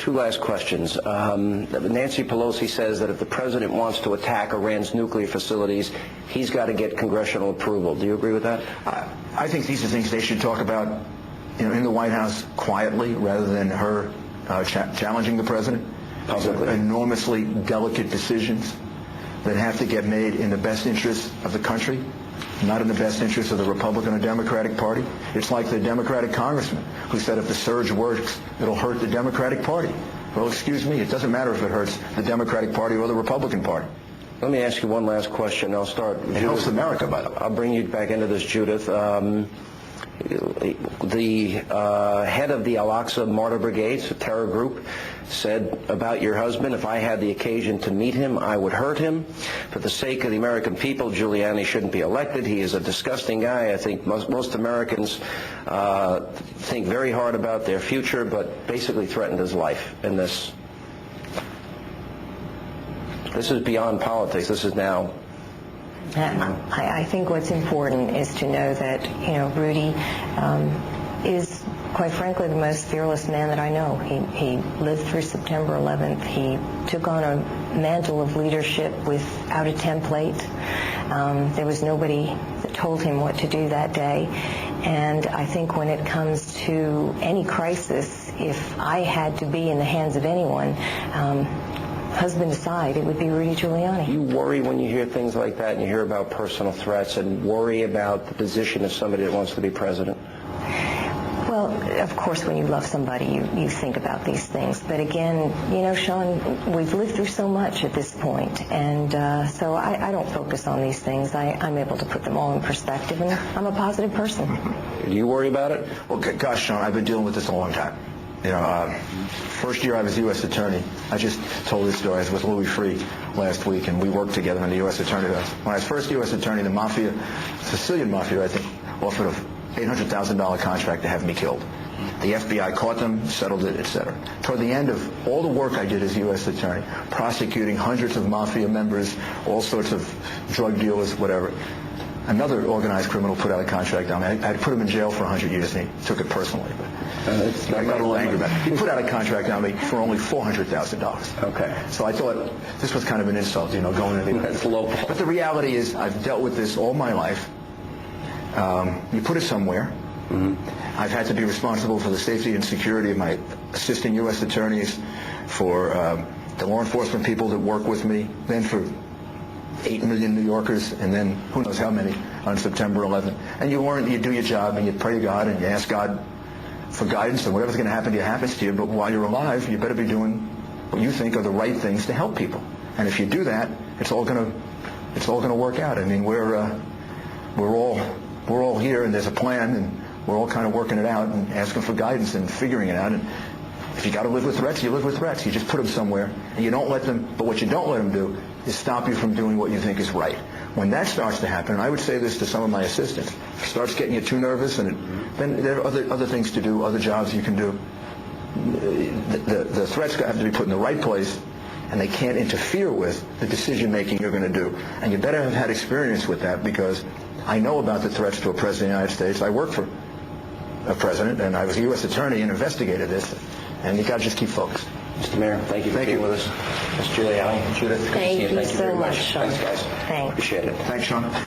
Two last questions. Nancy Pelosi says that if the president wants to attack Iran's nuclear facilities, he's got to get congressional approval. Do you agree with that? I think these are things they should talk about, in the White House quietly, rather than her challenging the president. Publicly. Enormously delicate decisions that have to get made in the best interest of the country, not in the best interest of the Republican or Democratic Party. It's like the Democratic congressman who said if the surge works, it'll hurt the Democratic Party. Well, excuse me, it doesn't matter if it hurts the Democratic Party or the Republican Party. Let me ask you one last question. I'll start. It helps America, by the way. I'll bring you back into this, Judith. The head of the Al-Aqsa Martyr Brigades, a terror group, said about your husband, if I had the occasion to meet him, I would hurt him. For the sake of the American people, Giuliani shouldn't be elected. He is a disgusting guy. I think most Americans think very hard about their future, but basically threatened his life in this. This is beyond politics. This is now. I think what's important is to know that, Rudy is, quite frankly, the most fearless man that I know. He lived through September 11th. He took on a mantle of leadership without a template. There was nobody that told him what to do that day. And I think when it comes to any crisis, if I had to be in the hands of anyone, husband aside, it would be Rudy Giuliani. You worry when you hear things like that and you hear about personal threats and worry about the position of somebody that wants to be president? Well, of course, when you love somebody, you think about these things. But again, Sean, we've lived through so much at this point, and so I don't focus on these things. I'm able to put them all in perspective, and I'm a positive person. Do you worry about it? Well, gosh, Sean, I've been dealing with this a long time. First year I was U.S. Attorney, I just told this story. I was with Louis Freeh last week, and we worked together in the U.S. Attorney office. When I was first U.S. Attorney, the Mafia, Sicilian Mafia, I think, offered an $800,000 contract to have me killed. The FBI caught them, settled it, etc. Toward the end of all the work I did as U.S. Attorney, prosecuting hundreds of Mafia members, all sorts of drug dealers, whatever, another organized criminal put out a contract on me. I had put him in jail for 100 years, and he took it personally. But I got a little angry about it. He put out a contract on me for only $400,000. Okay. So I thought this was kind of an insult, going into That's low. But the reality is I've dealt with this all my life. You put it somewhere. Mm-hmm. I've had to be responsible for the safety and security of my assistant U.S. attorneys, for the law enforcement people that work with me, then for 8 million New Yorkers, and then who knows how many on September 11th. And you do your job, and you pray to God, and you ask God for guidance, and whatever's going to happen to you happens to you. But while you're alive, you better be doing what you think are the right things to help people. And if you do that, it's all going to work out. I mean, we're all here, and there's a plan, and we're all kind of working it out and asking for guidance and figuring it out. And if you got to live with threats, you live with threats. You just put them somewhere, and you don't let them. But what you don't let them do is stop you from doing what you think is right. When that starts to happen, and I would say this to some of my assistants, if it starts getting you too nervous, and then there are other things to do, other jobs you can do. The threats have to be put in the right place, and they can't interfere with the decision-making you're going to do. And you better have had experience with that, because I know about the threats to a president of the United States. I worked for a president, and I was a U.S. attorney and investigated this. And you got to just keep focused. Mr. Mayor, thank you for being with us. Ms. Giuliani, Judith, Thank you so much, Sean. Thanks, guys. Thanks. Appreciate it. Thanks, Sean.